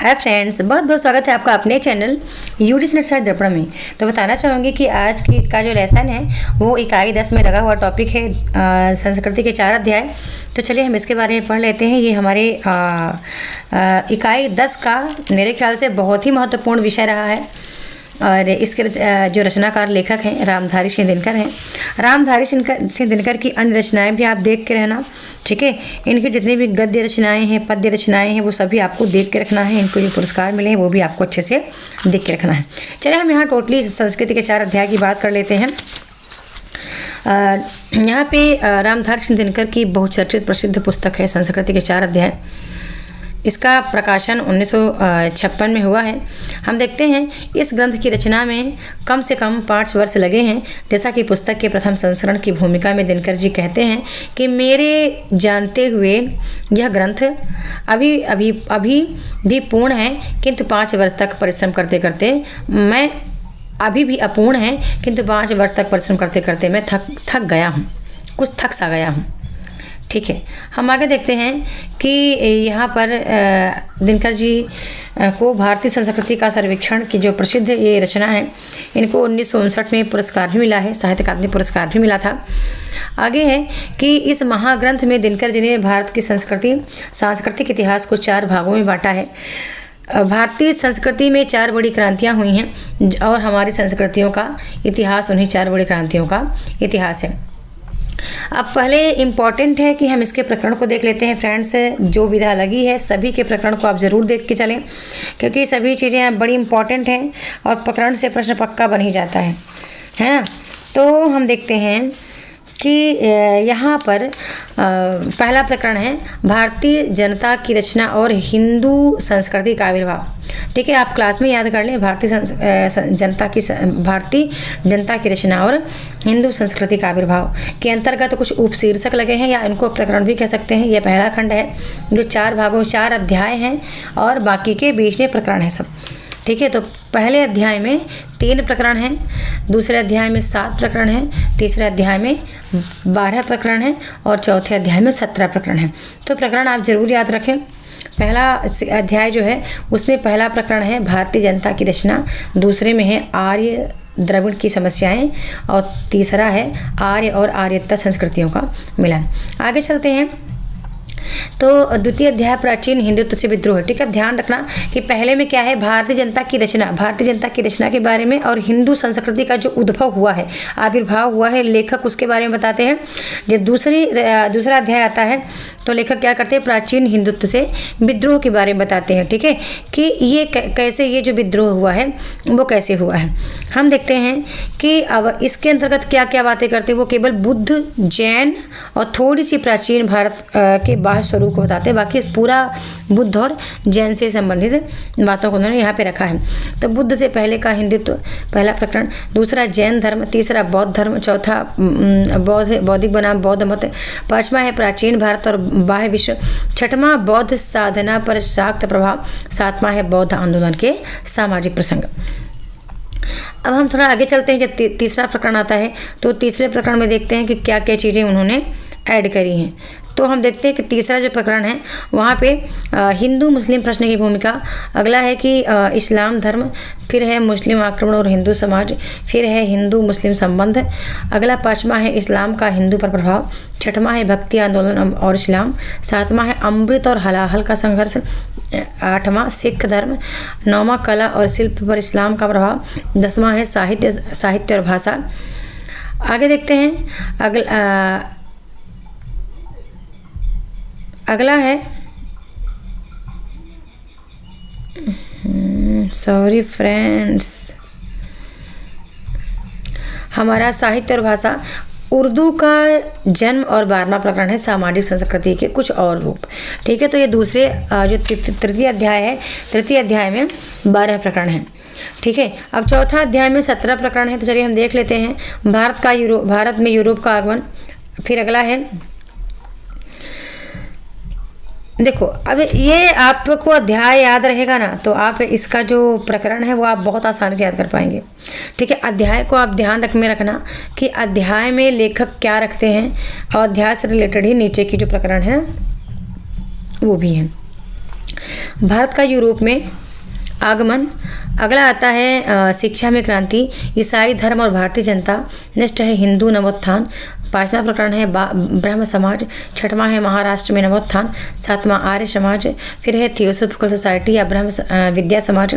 Hi friends, बहुत बहुत स्वागत है आपका अपने चैनल यूडीसी नटसार दर्पण में। तो बताना चाहूँगी कि आज की का जो लेसन है वो इकाई 10 में लगा हुआ टॉपिक है संस्कृति के 4 अध्याय। तो चलिए हम इसके बारे में पढ़ लेते हैं। ये हमारे इकाई 10 का मेरे ख्याल से बहुत ही महत्वपूर्ण विषय रहा है और इसके जो रचनाकार लेखक हैं रामधारी सिंह दिनकर हैं। रामधारी सिंह दिनकर की अन्य रचनाएं भी आप देख के रहना, ठीक है। इनकी जितनी भी गद्य रचनाएं हैं, पद्य रचनाएं हैं, वो सभी आपको देख के रखना है। इनको जो पुरस्कार मिले हैं वो भी आपको अच्छे से देख के रखना है। चलिए हम यहाँ टोटली संस्कृति के 4 अध्याय की बात कर लेते हैं। यहाँ पे रामधारी सिंह दिनकर की बहुचर्चित प्रसिद्ध पुस्तक है संस्कृति के 4 अध्याय। इसका प्रकाशन 1956 में हुआ है। हम देखते हैं इस ग्रंथ की रचना में कम से कम 5 वर्ष लगे हैं। जैसा कि पुस्तक के प्रथम संस्करण की भूमिका में दिनकर जी कहते हैं कि मेरे जानते हुए यह ग्रंथ अभी भी पूर्ण है, किंतु 5 वर्ष तक परिश्रम करते करते मैं अभी भी अपूर्ण है, किंतु 5 वर्ष तक परिश्रम करते करते मैं थक गया हूँ, कुछ थक सा गया हूँ। ठीक है, हम आगे देखते हैं कि यहाँ पर दिनकर जी को भारतीय संस्कृति का सर्वेक्षण की जो प्रसिद्ध ये रचना है, इनको 1959 में पुरस्कार भी मिला है, साहित्य अकादमी पुरस्कार भी मिला था। आगे है कि इस महाग्रंथ में दिनकर जी ने भारत की सांस्कृतिक इतिहास को 4 भागों में बांटा है। भारतीय संस्कृति में 4 बड़ी क्रांतियाँ हुई हैं और हमारी संस्कृतियों का इतिहास उन्हीं 4 बड़ी क्रांतियों का इतिहास है। अब पहले इम्पॉर्टेंट है कि हम इसके प्रकरण को देख लेते हैं फ्रेंड्स। जो विधा लगी है सभी के प्रकरण को आप ज़रूर देख के चलें, क्योंकि सभी चीज़ें बड़ी इम्पॉर्टेंट हैं और प्रकरण से प्रश्न पक्का बन ही जाता है ना। तो हम देखते हैं कि यहाँ पर पहला प्रकरण है भारतीय जनता की रचना और हिंदू संस्कृति का आविर्भाव। ठीक है, आप क्लास में याद कर लें भारतीय जनता की रचना और हिंदू संस्कृति का आविर्भाव के अंतर्गत कुछ उपशीर्षक लगे हैं या इनको प्रकरण भी कह सकते हैं। यह पहला खंड है जो 4 भागों 4 अध्याय हैं और बाकी के बीच में प्रकरण है सब। ठीक है, तो पहले अध्याय में 3 प्रकरण हैं, दूसरे अध्याय में 7 प्रकरण हैं, तीसरे अध्याय में 12 प्रकरण हैं और चौथे अध्याय में 17 प्रकरण हैं। तो प्रकरण आप जरूर याद रखें। पहला अध्याय जो है उसमें पहला प्रकरण है भारतीय जनता की रचना, दूसरे में है आर्य द्रविड़ की समस्याएं और तीसरा है आर्य और आर्यता संस्कृतियों का मिलन। आगे चलते हैं। तो द्वितीय अध्याय प्राचीन हिंदुत्व से विद्रोह। ठीक है, ध्यान रखना कि पहले में क्या है भारतीय जनता की रचना के बारे में और हिंदू संस्कृति का जो उद्भव हुआ है, आविर्भाव हुआ है, लेखक उसके बारे में बताते हैं। जब दूसरा अध्याय आता है तो लेखक क्या करते हैं प्राचीन हिंदुत्व से विद्रोह के बारे में बताते हैं। ठीक है, कि ये कैसे ये जो विद्रोह हुआ है वो कैसे हुआ है। हम देखते हैं कि अब इसके अंतर्गत क्या क्या बातें करते हैं। वो केवल बुद्ध, जैन और थोड़ी सी प्राचीन भारत के बाह्य स्वरूप को बताते हैं, बाकी पूरा बुद्ध और जैन से संबंधित बातों को उन्होंने यहाँ पे रखा है। तो बुद्ध से पहले का हिंदुत्व पहला प्रकरण, दूसरा जैन धर्म, तीसरा बौद्ध धर्म, चौथा बौद्धिक बनाम बौद्ध मत, 5वां है प्राचीन भारत और बाह्य विश्व, 6वां बौद्ध साधना पर शाक्त प्रभाव, 7वां है बौद्ध आंदोलन के सामाजिक प्रसंग। अब हम थोड़ा आगे चलते हैं। जब तीसरा प्रकरण आता है तो तीसरे प्रकरण में देखते हैं कि क्या क्या चीज़ें उन्होंने ऐड करी हैं। तो हम देखते हैं कि तीसरा जो प्रकरण है वहाँ पे हिंदू मुस्लिम प्रश्न की भूमिका, अगला है कि इस्लाम धर्म, फिर है मुस्लिम आक्रमण और हिंदू समाज, फिर है हिंदू मुस्लिम संबंध, अगला 5वां है इस्लाम का हिंदू पर प्रभाव, 6वां है भक्ति आंदोलन और इस्लाम, 7वां है अमृत और हलाहल का संघर्ष, 8वां सिख धर्म, 9वां कला और शिल्प पर इस्लाम का प्रभाव, 10वां है साहित्य और भाषा। आगे देखते हैं अगला है सॉरी फ्रेंड्स, हमारा साहित्य और भाषा, उर्दू का जन्म और 12वां प्रकरण है सामाजिक संस्कृति के कुछ और रूप। ठीक है, तो ये दूसरे जो तृतीय अध्याय है, तृतीय अध्याय में 12 प्रकरण हैं। ठीक है, अब चौथा अध्याय में 17 प्रकरण है। तो चलिए हम देख लेते हैं भारत में यूरोप का आगमन। फिर अगला है, देखो अब ये आपको अध्याय याद रहेगा ना तो आप इसका जो प्रकरण है वो आप बहुत आसानी से याद कर पाएंगे। ठीक है, अध्याय को आप ध्यान में रखना कि अध्याय में लेखक क्या रखते हैं और अध्याय से रिलेटेड ही नीचे की जो प्रकरण है वो भी है। भारत का यूरोप में आगमन। अगला आता है शिक्षा में क्रांति, ईसाई धर्म और भारतीय जनता। नेक्स्ट है हिंदू नवोत्थान। पांचवा प्रकरण है ब्रह्म समाज। छठवां है महाराष्ट्र में नवोत्थान। सातवां आर्य समाज। फिर है थियोसोफिकल सोसाइटी या ब्रह्म विद्या समाज।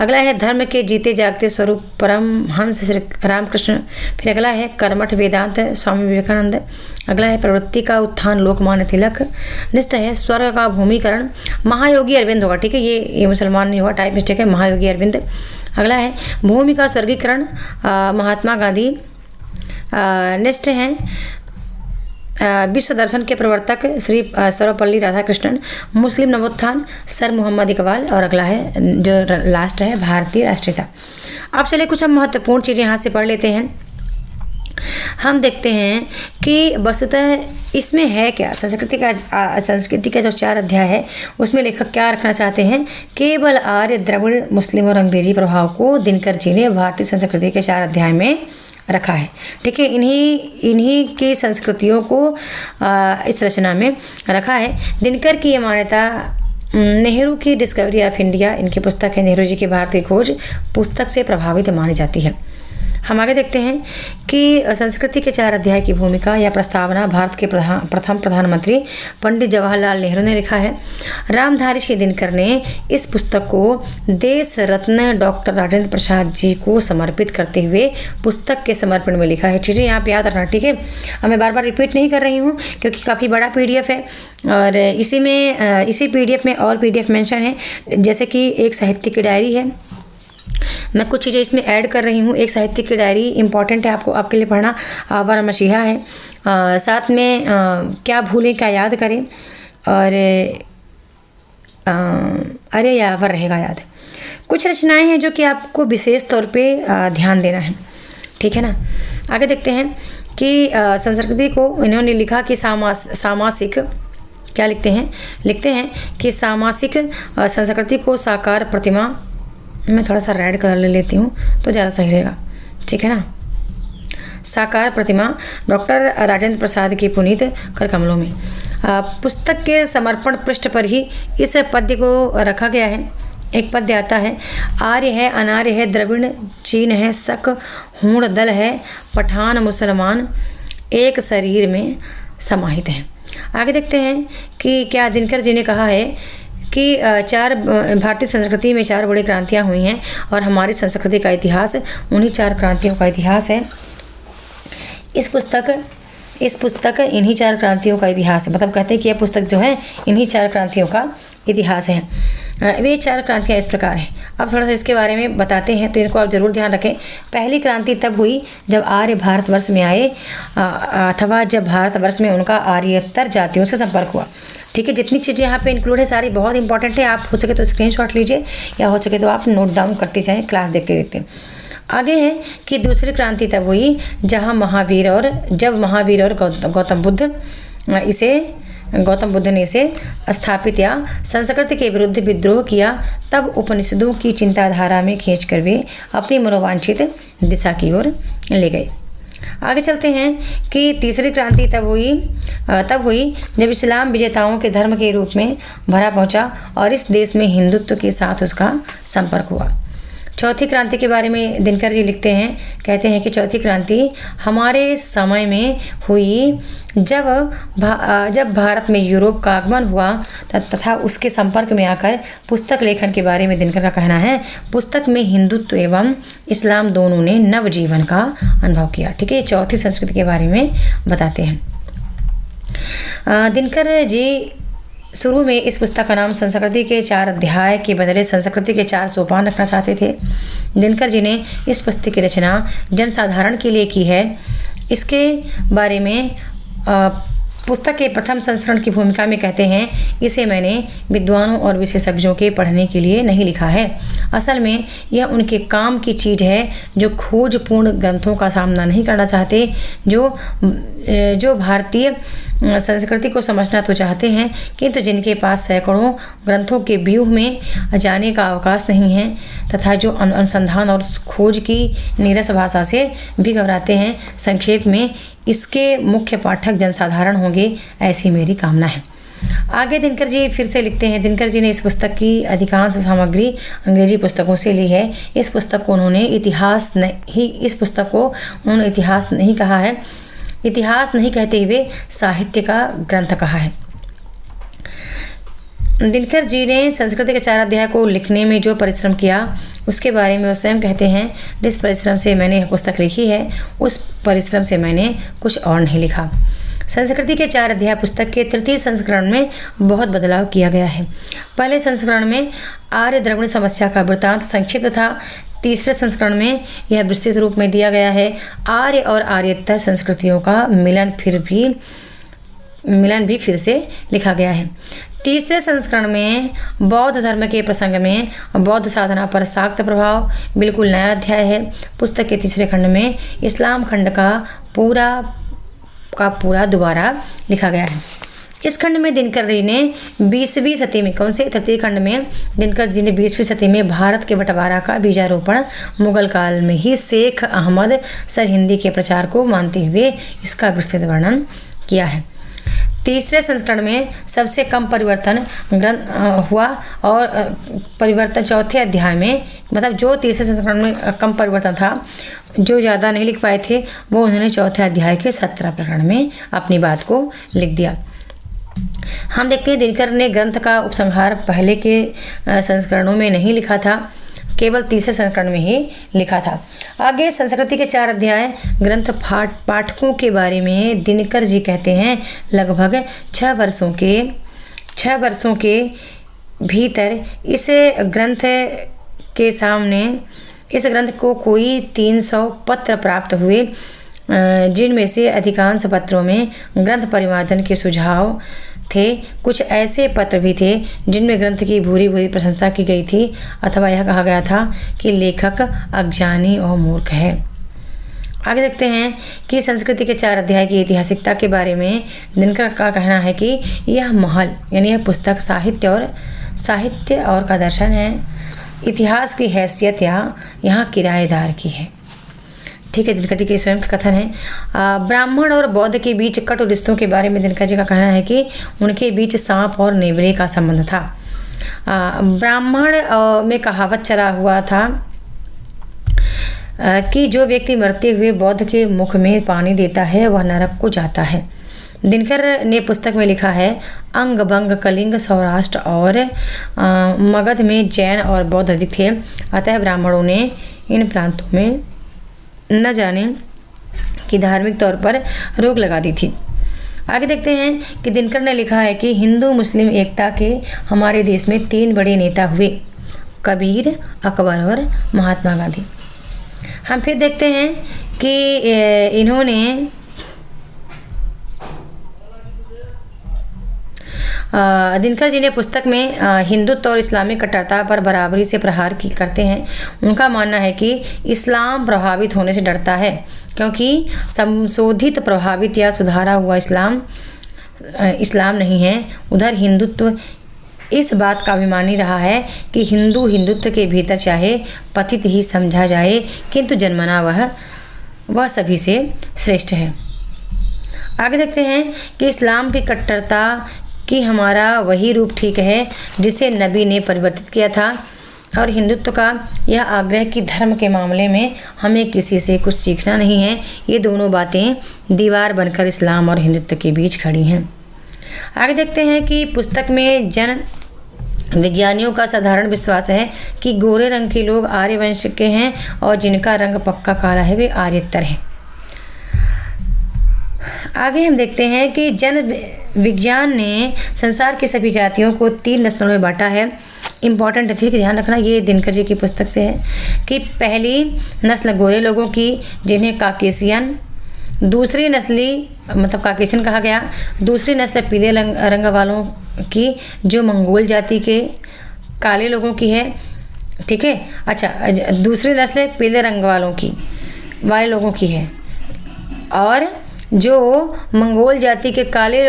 अगला है धर्म के जीते जागते स्वरूप परमहंस श्री रामकृष्ण। फिर अगला है कर्मठ वेदांत स्वामी विवेकानंद। अगला है प्रवृत्ति का उत्थान लोकमान्य तिलक। नेक्स्ट है स्वर्ग का भूमिकरण महायोगी अरविंद होगा, ठीक है, ये मुसलमान नहीं होगा, टाइप मिस्टेक है, महायोगी अरविंद। अगला है भूमि का स्वर्गीकरण महात्मा गांधी। नेक्स्ट हैं विश्व दर्शन के प्रवर्तक श्री सर्वपल्ली राधाकृष्णन। मुस्लिम नवोत्थान सर मोहम्मद इकबाल। और अगला है जो लास्ट है भारतीय राष्ट्रीयता। अब चलिए कुछ हम महत्वपूर्ण चीज़ें यहाँ से पढ़ लेते हैं। हम देखते हैं कि वस्तुतः इसमें है क्या, संस्कृति का जो 4 अध्याय है उसमें लेखक क्या रखना चाहते हैं। केवल आर्य द्रविड़ मुस्लिम और अंग्रेजी प्रभाव को दिनकर जी ने भारतीय संस्कृति के 4 अध्याय में रखा है, ठीक है। इन्हीं की संस्कृतियों को इस रचना में रखा है। दिनकर की ये मान्यता नेहरू की डिस्कवरी ऑफ इंडिया, इनकी पुस्तक है नेहरू जी की भारतीय खोज, पुस्तक से प्रभावित मानी जाती है। हम आगे देखते हैं कि संस्कृति के 4 अध्याय की भूमिका या प्रस्तावना भारत के प्रथम प्रधानमंत्री पंडित जवाहरलाल नेहरू ने लिखा है। रामधारी सिंह दिनकर ने इस पुस्तक को देश रत्न डॉक्टर राजेंद्र प्रसाद जी को समर्पित करते हुए पुस्तक के समर्पण में लिखा है। चीज़ें यहाँ पे याद रखना, ठीक है। अब मैं बार बार रिपीट नहीं कर रही हूँ क्योंकि काफ़ी बड़ा PDF है और इसी PDF में और PDF मेंशन है, जैसे कि एक साहित्य की डायरी है। मैं कुछ चीज़ें इसमें ऐड कर रही हूँ। एक साहित्य की डायरी इंपॉर्टेंट है, आपके लिए पढ़ना। आवर मसीहा है, साथ में क्या भूलें क्या याद करें, और अरे यावर रहेगा याद। कुछ रचनाएं हैं जो कि आपको विशेष तौर पे ध्यान देना है, ठीक है ना। आगे देखते हैं कि संस्कृति को इन्होंने लिखा कि सामासिक क्या लिखते हैं कि सामासिक संस्कृति को साकार प्रतिमा, मैं थोड़ा सा रेड कलर ले लेती हूँ तो ज़्यादा सही रहेगा, ठीक है ना। साकार प्रतिमा डॉक्टर राजेंद्र प्रसाद की पुनीत कर कमलों में। पुस्तक के समर्पण पृष्ठ पर ही इस पद्य को रखा गया है। एक पद्य आता है, आर्य है अनार्य है द्रविड़ चीन है शक हूण दल है पठान मुसलमान एक शरीर में समाहित है। आगे देखते हैं कि क्या दिनकर जी ने कहा है कि 4 भारतीय संस्कृति में 4 बड़ी क्रांतियाँ हुई हैं और हमारी संस्कृति का इतिहास उन्हीं 4 क्रांतियों का इतिहास है। इस पुस्तक इन्हीं 4 क्रांतियों का इतिहास है, मतलब कहते हैं कि यह पुस्तक जो है इन्हीं 4 क्रांतियों का इतिहास है। वे 4 क्रांतियाँ इस प्रकार हैं। अब थोड़ा सा इसके बारे में बताते हैं तो इनको आप ज़रूर ध्यान रखें। पहली क्रांति तब हुई जब आर्य भारतवर्ष में आए अथवा जब भारतवर्ष में उनका आर्यतर जातियों से संपर्क हुआ, ठीक है। जितनी चीज़ें यहाँ पे इंक्लूड है सारी बहुत इंपॉर्टेंट है। आप हो सके तो स्क्रीनशॉट लीजिए या हो सके तो आप नोट डाउन करते जाएं क्लास देखते देखते। आगे है कि दूसरी क्रांति तब हुई जब महावीर और गौतम बुद्ध ने इसे स्थापित या संस्कृति के विरुद्ध विद्रोह किया। तब उपनिषदों की चिंताधारा में खींचकर वे अपनी मनोवांछित दिशा की ओर ले गए। आगे चलते हैं कि तीसरी क्रांति तब हुई जब इस्लाम विजेताओं के धर्म के रूप में भरा पहुंचा और इस देश में हिंदुत्व के साथ उसका संपर्क हुआ। चौथी क्रांति के बारे में दिनकर जी लिखते हैं, कहते हैं कि चौथी क्रांति हमारे समय में हुई जब भारत में यूरोप का आगमन हुआ तथा उसके संपर्क में आकर पुस्तक लेखन के बारे में दिनकर का कहना है, पुस्तक में हिंदुत्व एवं इस्लाम दोनों ने नवजीवन का अनुभव किया, ठीक है। चौथी संस्कृति के बारे में बताते हैं। दिनकर जी शुरू में इस पुस्तक का नाम संस्कृति के 4 अध्याय के बदले संस्कृति के 4 सोपान रखना चाहते थे। दिनकर जी ने इस पुस्तक की रचना जनसाधारण के लिए की है। इसके बारे में पुस्तक के प्रथम संस्करण की भूमिका में कहते हैं, इसे मैंने विद्वानों और विशेषज्ञों के पढ़ने के लिए नहीं लिखा है। असल में यह उनके काम की चीज़ है जो खोजपूर्ण ग्रंथों का सामना नहीं करना चाहते, जो भारतीय संस्कृति को समझना तो चाहते हैं किंतु जिनके पास सैकड़ों ग्रंथों के व्यूह में जाने का अवकाश नहीं है तथा जो अनुसंधान और खोज की नीरस भाषा से भी घबराते हैं। संक्षेप में इसके मुख्य पाठक जनसाधारण होंगे, ऐसी मेरी कामना है। आगे दिनकर जी फिर से लिखते हैं, दिनकर जी ने इस पुस्तक की अधिकांश सामग्री अंग्रेजी पुस्तकों से ली है। इस पुस्तक को उन्होंने इतिहास नहीं कहा है, इतिहास नहीं कहते हुए साहित्य का ग्रंथ कहा है। दिनकर जी ने संस्कृत के 4 अध्याय को लिखने में जो परिश्रम किया उसके बारे में वो स्वयं कहते हैं, जिस परिश्रम से मैंने यह पुस्तक लिखी है उस परिश्रम से मैंने कुछ और नहीं लिखा। संस्कृति के 4 अध्याय पुस्तक के तृतीय संस्करण में बहुत बदलाव किया गया है। पहले संस्करण में आर्य द्रविड़ समस्या का वृत्तांत संक्षिप्त था। तीसरे संस्करण में यह विस्तृत रूप में दिया गया है। आर्य और आर्येतर संस्कृतियों का मिलन भी फिर से लिखा गया है। तीसरे संस्करण में बौद्ध धर्म के प्रसंग में बौद्ध साधना पर शाक्त प्रभाव बिल्कुल नया अध्याय है। पुस्तक के तीसरे खंड में इस्लाम खंड का पूरा दोबारा लिखा गया है। इस खंड में दिनकर जी ने 20वीं सदी में, कौन से तृतीय खंड में दिनकर जी ने 20वीं सदी में भारत के बंटवारा का बीजारोपण मुगल काल में ही शेख अहमद सरहिंदी के प्रचार को मानते हुए इसका विस्तृत वर्णन किया है। तीसरे संस्करण में सबसे कम परिवर्तन हुआ और परिवर्तन चौथे अध्याय में, मतलब जो तीसरे संस्करण में कम परिवर्तन था, जो ज़्यादा नहीं लिख पाए थे, वो उन्होंने चौथे अध्याय के 17 प्रकरण में अपनी बात को लिख दिया। हम देखते हैं दिनकर ने ग्रंथ का उपसंहार पहले के संस्करणों में नहीं लिखा था, केवल तीसरे संस्करण में ही लिखा था। आगे संस्कृति के 4 अध्याय ग्रंथ पाठकों के बारे में दिनकर जी कहते हैं, लगभग 6 वर्षों के भीतर इस ग्रंथ को कोई 300 पत्र प्राप्त हुए, जिनमें से अधिकांश पत्रों में ग्रंथ परिमार्जन के सुझाव थे। कुछ ऐसे पत्र भी थे जिनमें ग्रंथ की भूरी भूरी प्रशंसा की गई थी अथवा यह कहा गया था कि लेखक अज्ञानी और मूर्ख है। आगे देखते हैं कि संस्कृति के 4 अध्याय की ऐतिहासिकता के बारे में दिनकर का कहना है कि यह महल यानी यह पुस्तक साहित्य और का दर्शन है। इतिहास की हैसियत यहाँ किराएदार की है। ठीक है, दिनकर जी के स्वयं का कथन है। ब्राह्मण और बौद्ध के बीच कटु रिश्तों के बारे में दिनकर जी का कहना है कि उनके बीच सांप और नेवले का संबंध था। ब्राह्मण में कहावत चला हुआ था कि जो व्यक्ति मरते हुए बौद्ध के मुख में पानी देता है वह नरक को जाता है। दिनकर ने पुस्तक में लिखा है, अंग बंग कलिंग सौराष्ट्र और मगध में जैन और बौद्ध अधिक थे, अतः ब्राह्मणों ने इन प्रांतों में न जाने कि धार्मिक तौर पर रोक लगा दी थी। आगे देखते हैं कि दिनकर ने लिखा है कि हिंदू मुस्लिम एकता के हमारे देश में 3 बड़े नेता हुए, कबीर, अकबर और महात्मा गांधी। हम फिर देखते हैं कि इन्होंने दिनकर जी ने पुस्तक में हिंदुत्व और इस्लामी कट्टरता पर बराबरी से प्रहार करते हैं। उनका मानना है कि इस्लाम प्रभावित होने से डरता है, क्योंकि संशोधित, प्रभावित या सुधारा हुआ इस्लाम नहीं है। उधर हिंदुत्व इस बात का अभिमानी रहा है कि हिंदुत्व के भीतर चाहे पतित ही समझा जाए, किंतु जन्मना वह सभी से श्रेष्ठ है। आगे देखते हैं कि इस्लाम की कट्टरता कि हमारा वही रूप ठीक है जिसे नबी ने परिवर्तित किया था, और हिंदुत्व का यह आग्रह कि धर्म के मामले में हमें किसी से कुछ सीखना नहीं है। ये दोनों बातें दीवार बनकर इस्लाम और हिंदुत्व के बीच खड़ी हैं। आगे देखते हैं कि पुस्तक में जन विज्ञानियों का साधारण विश्वास है कि गोरे रंग के लोग आर्य वंश के हैं और जिनका रंग पक्का काला है वे आर्येतर हैं। आगे हम देखते हैं कि जन विज्ञान ने संसार की सभी जातियों को 3 नस्लों में बांटा है। इम्पॉर्टेंट है, फिर ध्यान रखना, ये दिनकर जी की पुस्तक से है कि पहली नस्ल गोरे लोगों की जिन्हें काकेशियन, दूसरी नस्ली मतलब काकेशियन कहा गया, दूसरी नस्ल पीले रंग वालों की जो मंगोल जाति के काले लोगों की है। ठीक है, अच्छा, दूसरी नस्ल पीले रंग वाले लोगों की है, और जो मंगोल जाति के काले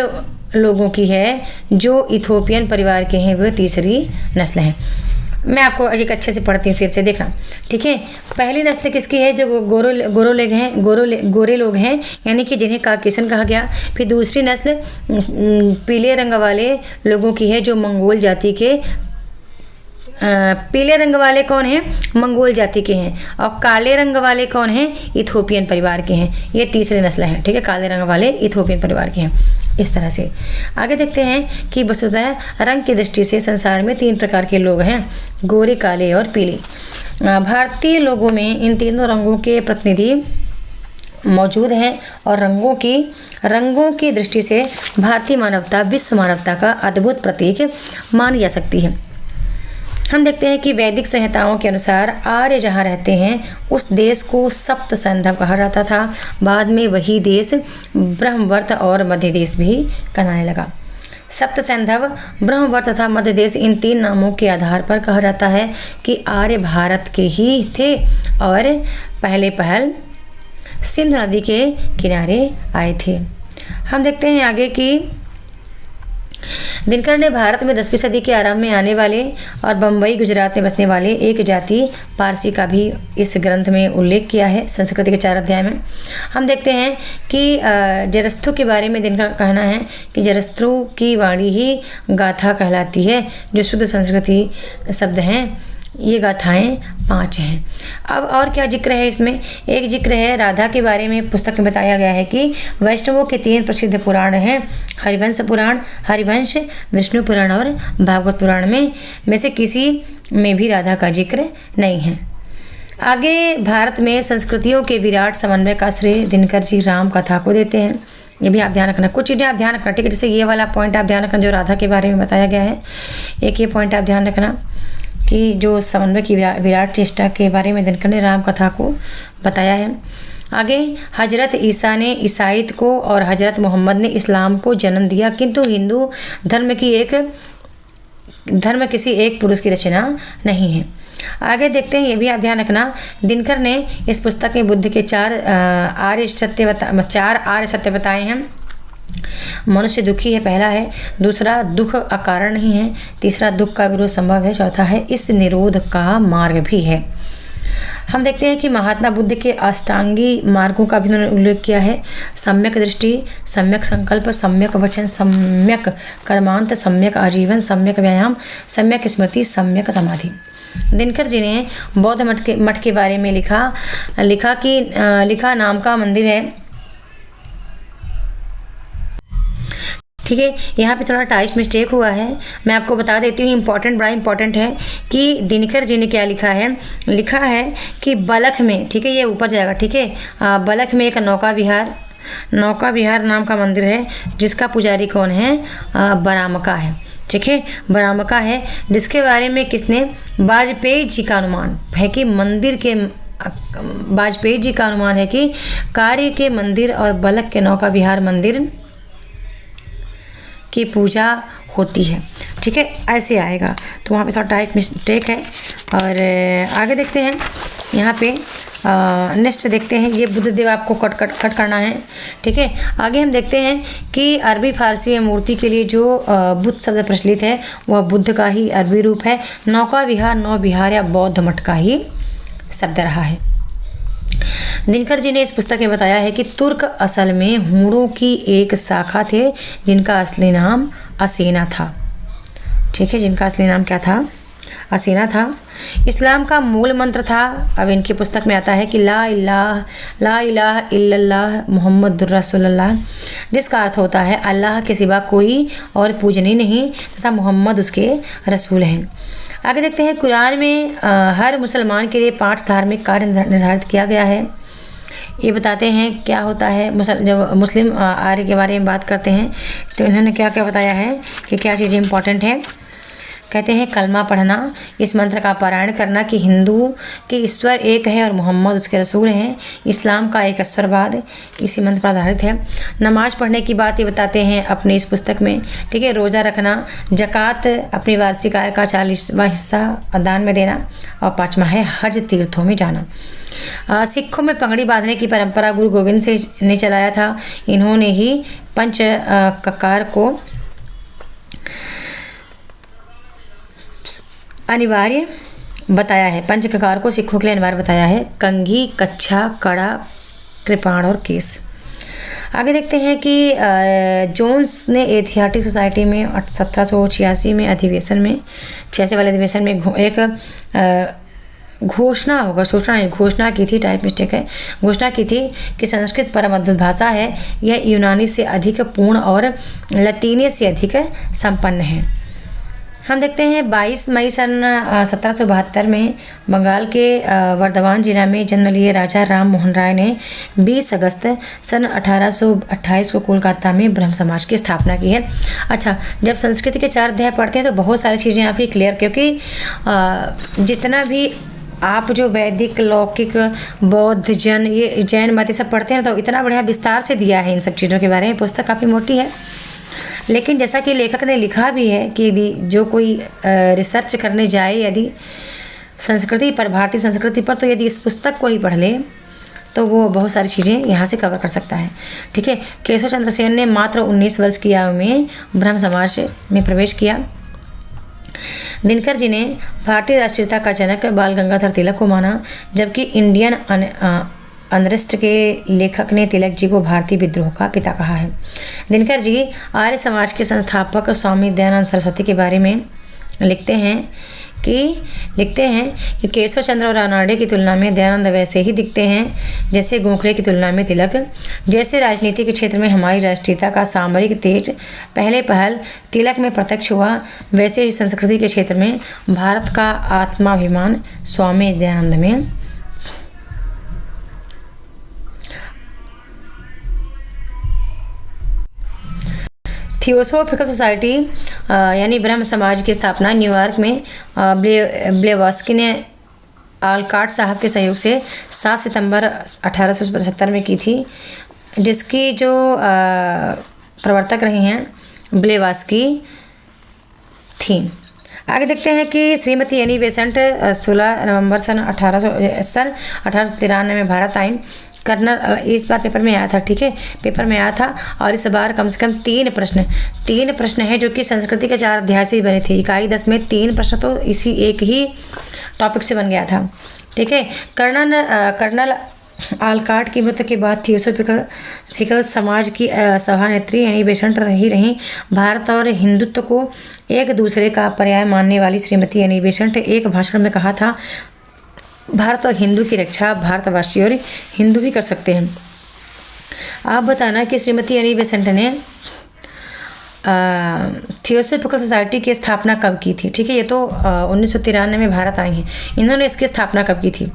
लोगों की है जो इथोपियन परिवार के हैं, वह तीसरी नस्ल हैं। मैं आपको एक अच्छे से पढ़ती हूँ, फिर से देखना, ठीक है। पहली नस्ल किसकी है? जो गोरे लोग हैं, यानी कि जिन्हें काकेशन कहा गया। फिर दूसरी नस्ल पीले रंग वाले लोगों की है, जो मंगोल जाति के पीले रंग वाले कौन हैं? मंगोल जाति के हैं। और काले रंग वाले कौन हैं? इथोपियन परिवार के हैं। ये तीसरी नस्ल है, ठीक है। काले रंग वाले इथोपियन परिवार के हैं। इस तरह से आगे देखते हैं कि वस्तुतः रंग की दृष्टि से संसार में 3 प्रकार के लोग हैं, गोरे, काले और पीले। भारतीय लोगों में इन तीनों रंगों के प्रतिनिधि मौजूद हैं और रंगों की दृष्टि से भारतीय मानवता विश्व मानवता का अद्भुत प्रतीक मानी जा सकती है। हम देखते हैं कि वैदिक संहिताओं के अनुसार आर्य जहाँ रहते हैं उस देश को सप्त सैंधव कहा जाता था। बाद में वही देश ब्रह्मवर्त और मध्य देश भी कहलाने लगा। सप्त सैंधव, ब्रह्मवर्त तथा मध्य देश, इन 3 नामों के आधार पर कहा जाता है कि आर्य भारत के ही थे और पहल सिंधु नदी के किनारे आए थे। हम देखते हैं आगे कि दिनकर ने भारत में 10वीं सदी के आरंभ में आने वाले और बम्बई गुजरात में बसने वाले एक जाति पारसी का भी इस ग्रंथ में उल्लेख किया है, संस्कृति के 4 अध्याय में। हम देखते हैं कि जरस्थु के बारे में दिनकर का कहना है कि जरस्थु की वाणी ही गाथा कहलाती है, जो शुद्ध संस्कृति शब्द हैं। ये गाथाएं 5 हैं। अब और क्या जिक्र है इसमें? एक जिक्र है राधा के बारे में। पुस्तक में बताया गया है कि वैष्णवों के 3 प्रसिद्ध पुराण हैं, हरिवंश पुराण, हरिवंश, विष्णु पुराण और भागवत पुराण में से किसी में भी राधा का जिक्र नहीं है। आगे भारत में संस्कृतियों के विराट समन्वय का श्रेय दिनकर जी राम कथा को देते हैं। ये भी आप ध्यान रखना, कुछ चीज़ें आप ध्यान रखना, ठीक है। जैसे ये वाला पॉइंट आप ध्यान रखना जो राधा के बारे में बताया गया है। एक ये पॉइंट आप ध्यान रखना कि जो समन्वय की विराट चेष्टा के बारे में दिनकर ने राम कथा को बताया है। आगे हजरत ईसा ने ईसाईत को और हजरत मोहम्मद ने इस्लाम को जन्म दिया, किंतु हिंदू धर्म किसी एक पुरुष की रचना नहीं है। आगे देखते हैं, ये भी आप ध्यान रखना, दिनकर ने इस पुस्तक में बुद्ध के 4 आर्य सत्य बताए हैं। मनुष्य दुखी है, पहला है। दूसरा, दुख अकारण नहीं है। तीसरा, दुख का विरोध संभव है। चौथा है, इस निरोध का मार्ग भी है। हम देखते हैं कि महात्मा बुद्ध के अष्टांगी मार्गों का भी उन्होंने उल्लेख किया है। सम्यक दृष्टि, सम्यक संकल्प, सम्यक वचन, सम्यक कर्मांत, सम्यक आजीवन, सम्यक व्यायाम, सम्यक स्मृति, सम्यक समाधि। दिनकर जी ने बौद्ध मठ के बारे में लिखा नाम का मंदिर है, ठीक है। यहाँ पे थोड़ा टाइप मिस्टेक हुआ है, मैं आपको बता देती हूँ। बड़ा इंपॉर्टेंट है कि दिनकर जी ने क्या लिखा है कि बलख में, ठीक है, ये ऊपर जाएगा, ठीक है। बलख में एक नौका विहार नाम का मंदिर है, जिसका पुजारी कौन है? बरामका है, ठीक है। बरामका है, जिसके बारे में किसने? वाजपेयी जी का अनुमान है कि वाजपेयी जी का अनुमान है कि कार्य के मंदिर और बलख के नौका विहार मंदिर की पूजा होती है, ठीक है। ऐसे आएगा, तो वहाँ पे थोड़ा टाइप मिस्टेक है। और आगे देखते हैं, यहाँ पे नेक्स्ट देखते हैं, ये बुद्धदेव आपको कट करना है, ठीक है। आगे हम देखते हैं कि अरबी फारसी में मूर्ति के लिए जो बुद्ध शब्द प्रचलित है वह बुद्ध का ही अरबी रूप है। नौका विहार नौ विहार या बौद्ध मठ का ही शब्द रहा है। दिनकर जी ने इस पुस्तक में बताया है कि तुर्क असल में हूणों की एक शाखा थे, जिनका असली नाम असेना था, ठीक है। जिनका असली नाम क्या था? असेना था। इस्लाम का मूल मंत्र था, अब इनकी पुस्तक में आता है कि ला इलाहा इल्लल्लाह मुहम्मदुर रसूलुल्लाह, जिसका अर्थ होता है अल्लाह के सिवा कोई और पूजनीय नहीं तथा मोहम्मद उसके रसूल हैं। आगे देखते हैं, कुरान में हर मुसलमान के लिए 5 धार्मिक कार्य निर्धारित किया गया है। ये बताते हैं क्या होता है। जब मुस्लिम आर्य के बारे में बात करते हैं तो इन्होंने क्या क्या बताया है कि क्या चीज़ें इंपॉर्टेंट है। कहते हैं कलमा पढ़ना, इस मंत्र का पारायण करना कि हिंदू के ईश्वर एक है और मोहम्मद उसके रसूल हैं। इस्लाम का एक ईश्वरवाद इसी मंत्र पर आधारित है। नमाज पढ़ने की बात ये बताते हैं अपनी इस पुस्तक में, ठीक है। रोज़ा रखना, जक़ात अपनी वार्षिक आय का 40वां हिस्सा दान में देना, और 5वां है हज तीर्थों में जाना। सिखों में पगड़ी बांधने की परंपरा गुरु गोविंद से ने चलाया था। इन्होंने ही पंच ककार को अनिवार्य बताया है। पंच ककार को सिखों के लिए अनिवार्य बताया है। कंघी, कच्छा, कड़ा, कृपाण और केस। आगे देखते हैं कि जोन्स ने एशियाटिक सोसाइटी में 1786 में अधिवेशन में 86 वाले अधिवेशन में एक घोषणा की थी, टाइप मिस्टेक है, घोषणा की थी कि संस्कृत परम अद्भुत भाषा है। यह यूनानी से अधिक पूर्ण और लतीनी से अधिक संपन्न है। हम देखते हैं 22 मई सन 1772 में बंगाल के वर्धमान जिला में जन्म लिए राजा राम मोहन राय ने 20 अगस्त सन 1828 को कोलकाता में ब्रह्म समाज की स्थापना की है। अच्छा, जब संस्कृत के 4 अध्याय पढ़ते हैं तो बहुत सारी चीज़ें आपकी क्लियर, क्योंकि जितना भी आप जो वैदिक, लौकिक, बौद्ध, ये जैन मत सब पढ़ते हैं तो इतना बढ़िया विस्तार से दिया है इन सब चीज़ों के बारे में। पुस्तक काफ़ी मोटी है, लेकिन जैसा कि लेखक ने लिखा भी है कि यदि जो कोई रिसर्च करने जाए यदि संस्कृति पर, भारतीय संस्कृति पर, तो यदि इस पुस्तक को ही पढ़ ले तो वो बहुत सारी चीज़ें यहाँ से कवर कर सकता है। ठीक है। केशव चंद्र सेन ने मात्र 19 वर्ष की आयु में ब्रह्म समाज में प्रवेश किया। दिनकर जी ने भारतीय राष्ट्रीयता का जनक बाल गंगाधर तिलक को माना, जबकि इंडियन अनरेस्ट के लेखक ने तिलक जी को भारतीय विद्रोह का पिता कहा है। दिनकर जी आर्य समाज के संस्थापक स्वामी दयानंद सरस्वती के बारे में लिखते हैं कि केशव चंद्र और रानाडे की तुलना में दयानंद वैसे ही दिखते हैं जैसे गोखले की तुलना में तिलक। जैसे राजनीति के क्षेत्र में हमारी राष्ट्रीयता का सामरिक तेज पहले पहल तिलक में प्रत्यक्ष हुआ, वैसे ही संस्कृति के क्षेत्र में भारत का आत्माभिमान स्वामी दयानंद में थियोसोफिकल सोसाइटी यानी ब्रह्म समाज की स्थापना न्यूयॉर्क में ब्लेवास्की ने आलकाट साहब के सहयोग से 7 सितंबर 1875 में की थी, जिसकी जो प्रवर्तक रही हैं ब्लेवास्की थी। आगे देखते हैं कि श्रीमती एनी बेसेंट 16 नवंबर सन 1893 में भारत आई। कर्नल, इस बार पेपर में आया था, ठीक है, पेपर में आया था, और इस बार कम से कम 3 प्रश्न हैं जो कि संस्कृति के 4 अध्याय से ही बने थे। इकाई 10 में 3 प्रश्न तो इसी एक ही टॉपिक से बन गया था। ठीक है। कर्नल आलकाट की मृत्यु के बाद थियोसोफिकल समाज की सभानेत्री एनी बेसेंट रही। भारत और हिंदुत्व को एक दूसरे का पर्याय मानने वाली श्रीमती एनी बेसेंट एक भाषण में कहा था, भारत और हिंदू की रक्षा भारतवासी और हिंदू ही कर सकते हैं। आप बताना कि श्रीमती एनी बेसेंट ने थियोसोफिकल सोसाइटी की स्थापना कब की थी। ठीक है, ये तो 1993 में भारत आई हैं। इन्होंने इसकी स्थापना कब की थी।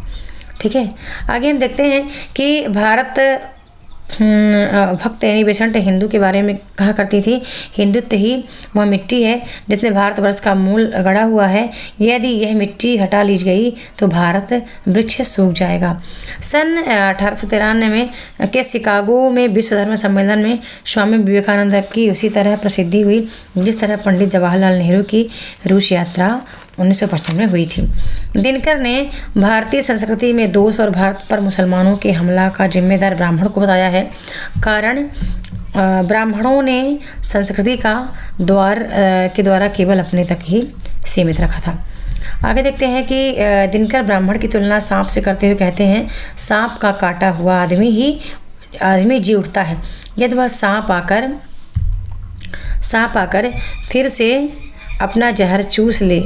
ठीक है। आगे हम देखते हैं कि भारत भक्त एनी बेसेंट हिंदू के बारे में कहा करती थी, हिंदुत्व ही वह मिट्टी है जिसमें भारतवर्ष का मूल गड़ा हुआ है। यदि यह मिट्टी हटा ली गई तो भारत वृक्ष सूख जाएगा। सन 1893 में के शिकागो में विश्व धर्म सम्मेलन में स्वामी विवेकानंद की उसी तरह प्रसिद्धि हुई जिस तरह पंडित जवाहरलाल नेहरू की रूस यात्रा 1955 में हुई थी। दिनकर ने भारतीय संस्कृति में दोष और भारत पर मुसलमानों के हमला का जिम्मेदार ब्राह्मण को बताया है। कारण ब्राह्मणों ने संस्कृति का द्वारा केवल अपने तक ही सीमित रखा था। आगे देखते हैं कि दिनकर ब्राह्मण की तुलना सांप से करते हुए कहते हैं, सांप का काटा हुआ आदमी जी उठता है यदि वह सांप आकर फिर से अपना जहर चूस ले।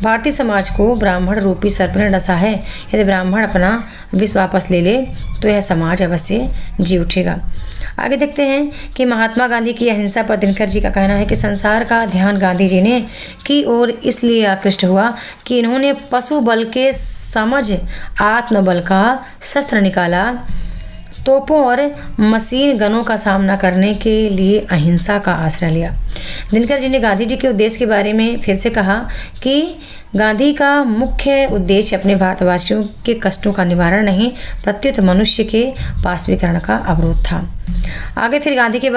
भारतीय समाज को ब्राह्मण रूपी सर्प ने डसा है। यदि ब्राह्मण अपना विष वापस ले ले तो यह समाज अवश्य जी उठेगा। आगे देखते हैं कि महात्मा गांधी की अहिंसा पर दिनकर जी का कहना है कि संसार का ध्यान गांधी जी ने की ओर इसलिए आकृष्ट हुआ कि इन्होंने पशु बल के समझ आत्मबल का शस्त्र निकाला। तोपों और मशीन गनों का सामना करने के लिए अहिंसा का आश्रय लिया। दिनकर जी ने गांधी जी के उद्देश्य के बारे में फिर से कहा कि गांधी का मुख्य उद्देश्य अपने भारतवासियों के कष्टों का निवारण नहीं, प्रत्युत मनुष्य के पाशवीकरण का अवरोध था। आगे फिर गांधी के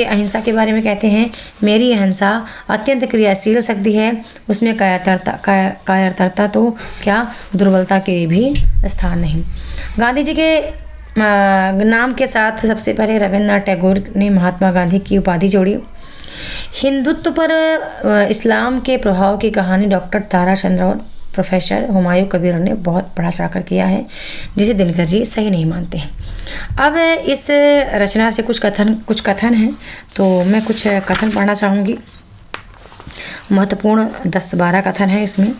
अहिंसा के बारे में कहते हैं, मेरी अहिंसा अत्यंत क्रियाशील शक्ति है, उसमें कायरता तो क्या दुर्बलता के भी स्थान नहीं। गांधी जी के नाम के साथ सबसे पहले रविन्द्रनाथ टैगोर ने महात्मा गांधी की उपाधि जोड़ी। हिंदुत्व पर इस्लाम के प्रभाव की कहानी डॉक्टर प्रोफेसर हुमायूं कबीर ने बहुत बढ़ा चढ़ा कर किया है, जिसे दिनकर जी सही नहीं मानते हैं। अब इस रचना से कुछ कथन हैं, तो मैं कुछ कथन पढ़ना चाहूँगी। महत्वपूर्ण 10-12 कथन हैं इसमें।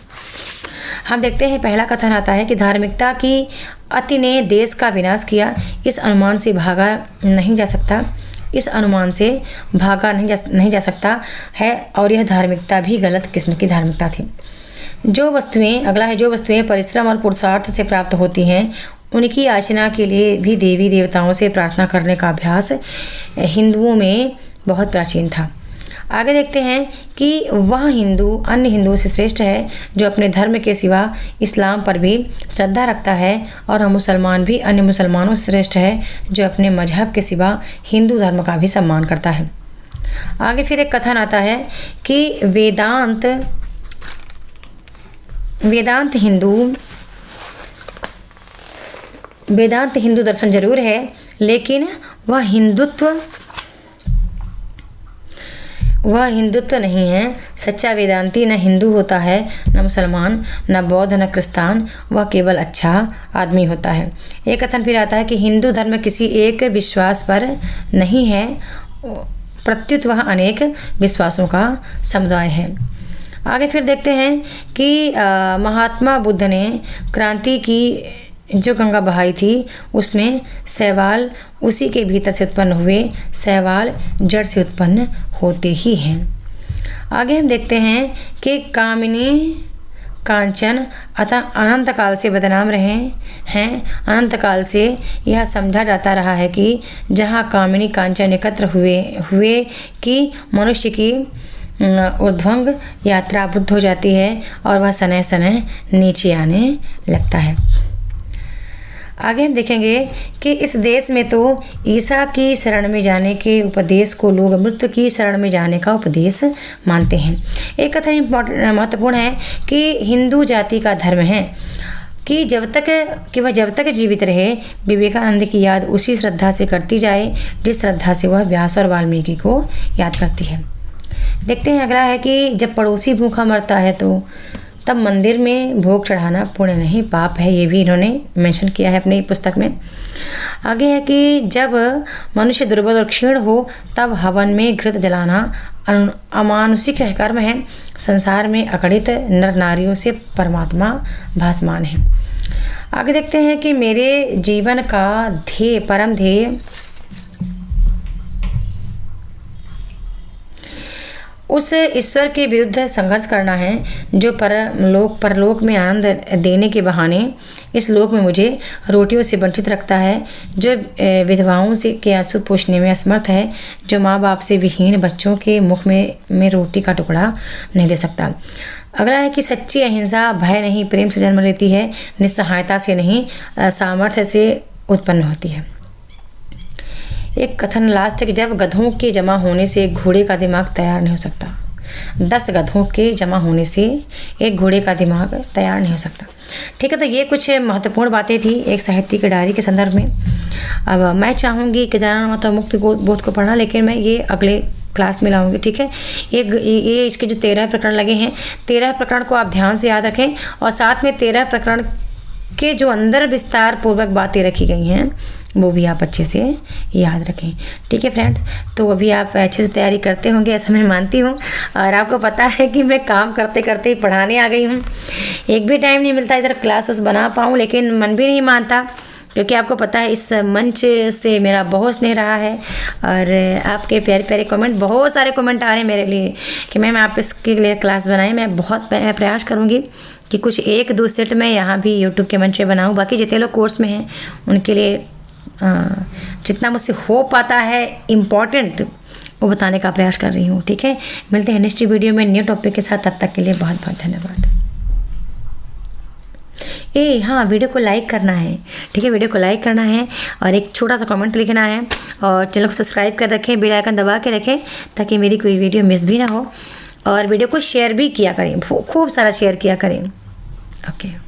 हम देखते हैं, पहला कथन आता है कि धार्मिकता की अति ने देश का विनाश किया, इस अनुमान से भागा नहीं जा सकता, इस अनुमान से भागा नहीं जा सकता है, और यह धार्मिकता भी गलत किस्म की धार्मिकता थी। जो वस्तुएं परिश्रम और पुरुषार्थ से प्राप्त होती हैं, उनकी याचना के लिए भी देवी देवताओं से प्रार्थना करने का अभ्यास हिंदुओं में बहुत प्राचीन था। आगे देखते हैं कि वह हिंदू अन्य हिंदुओं से श्रेष्ठ है जो अपने धर्म के सिवा इस्लाम पर भी श्रद्धा रखता है, और हम मुसलमान भी अन्य मुसलमानों से श्रेष्ठ है जो अपने मजहब के सिवा हिंदू धर्म का भी सम्मान करता है। आगे फिर एक कथन आता है कि वेदांत हिंदू दर्शन जरूर है, लेकिन वह हिंदुत्व नहीं है। सच्चा वेदांती न हिंदू होता है, न मुसलमान, न बौद्ध, न क्रिस्तान, वह केवल अच्छा आदमी होता है। एक कथन फिर आता है कि हिंदू धर्म किसी एक विश्वास पर नहीं है, प्रत्युत वह अनेक विश्वासों का समुदाय है। आगे फिर देखते हैं कि महात्मा बुद्ध ने क्रांति की जो गंगा बहाई थी, उसमें शैवाल उसी के भीतर से उत्पन्न हुए, शैवाल जड़ से उत्पन्न होते ही हैं। आगे हम देखते हैं कि कामिनी कांचन अतः अनंत काल से बदनाम रहे हैं। अनंत काल से यह समझा जाता रहा है कि जहाँ कामिनी कांचन एकत्र हुए कि मनुष्य की ऊर्ध्वंग यात्रा बुद्ध हो जाती है और वह सनय सनय नीचे आने लगता है। आगे हम देखेंगे कि इस देश में तो ईसा की शरण में जाने के उपदेश को लोग मृत्यु की शरण में जाने का उपदेश मानते हैं। एक कथन महत्वपूर्ण है कि हिंदू जाति का धर्म है कि वह जब तक जीवित रहे विवेकानंद की याद उसी श्रद्धा से करती जाए जिस श्रद्धा से वह व्यास और वाल्मीकि को याद करती है। देखते हैं अगला है कि जब पड़ोसी भूखा मरता है तो तब मंदिर में भोग चढ़ाना पुण्य नहीं पाप है, ये भी इन्होंने मेंशन किया है अपनी पुस्तक में। आगे है कि जब मनुष्य दुर्बल और क्षीण हो तब हवन में घृत जलाना अमानुषिक कर्म है। संसार में अकड़ित नर नारियों से परमात्मा भासमान है। आगे देखते हैं कि मेरे जीवन का परम ध्येय उस ईश्वर के विरुद्ध संघर्ष करना है जो परलोक में आनंद देने के बहाने इस लोक में मुझे रोटियों से वंचित रखता है, जो विधवाओं के आंसू पोंछने में असमर्थ है, जो माँ बाप से विहीन बच्चों के मुख में रोटी का टुकड़ा नहीं दे सकता। अगला है कि सच्ची अहिंसा भय नहीं प्रेम से जन्म लेती है, निस्सहायता से नहीं सामर्थ्य से उत्पन्न होती है। एक कथन लास्ट है कि जब गधों के जमा होने से एक घोड़े का दिमाग तैयार नहीं हो सकता। 10 गधों के जमा होने से एक घोड़े का दिमाग तैयार नहीं हो सकता। ठीक है, तो ये कुछ महत्वपूर्ण बातें थी एक साहित्य की डायरी के संदर्भ में। अब मैं चाहूँगी कि गजानन माता मुक्ति बोध को पढ़ना, लेकिन मैं ये अगले क्लास में लाऊंगी। ठीक है, ये इसके जो 13 प्रकरण लगे हैं, 13 प्रकरण को आप ध्यान से याद रखें और साथ में 13 प्रकरण के जो अंदर विस्तार पूर्वक बातें रखी गई हैं वो भी आप अच्छे से याद रखें। ठीक है फ्रेंड्स, तो अभी आप अच्छे से तैयारी करते होंगे ऐसा मैं मानती हूँ, और आपको पता है कि मैं काम करते करते ही पढ़ाने आ गई हूँ। एक भी टाइम नहीं मिलता इधर क्लास बना पाऊँ, लेकिन मन भी नहीं मानता क्योंकि आपको पता है इस मंच से मेरा बहुत स्नेह रहा है और आपके प्यारे प्यारे कमेंट, बहुत सारे कमेंट आ रहे हैं मेरे लिए कि मैम आप इसके लिए क्लास बनाएं। मैं बहुत प्रयास करूँगी कि कुछ 1-2 सेट में यहाँ भी यूट्यूब के मंच पे बनाऊँ। बाकी जितने लोग कोर्स में हैं उनके लिए जितना मुझसे हो पाता है इम्पॉर्टेंट वो बताने का प्रयास कर रही हूँ। ठीक है, मिलते हैं नेक्स्ट वीडियो में न्यू टॉपिक के साथ। तब तक के लिए बहुत बहुत धन्यवाद। हाँ, वीडियो को लाइक करना है। ठीक है, वीडियो को लाइक करना है और एक छोटा सा कमेंट लिखना है और चैनल को सब्सक्राइब कर रखें, बेल आइकन दबा के रखें ताकि मेरी कोई वीडियो मिस भी ना हो, और वीडियो को शेयर भी किया करें, खूब सारा शेयर किया करें। ओके।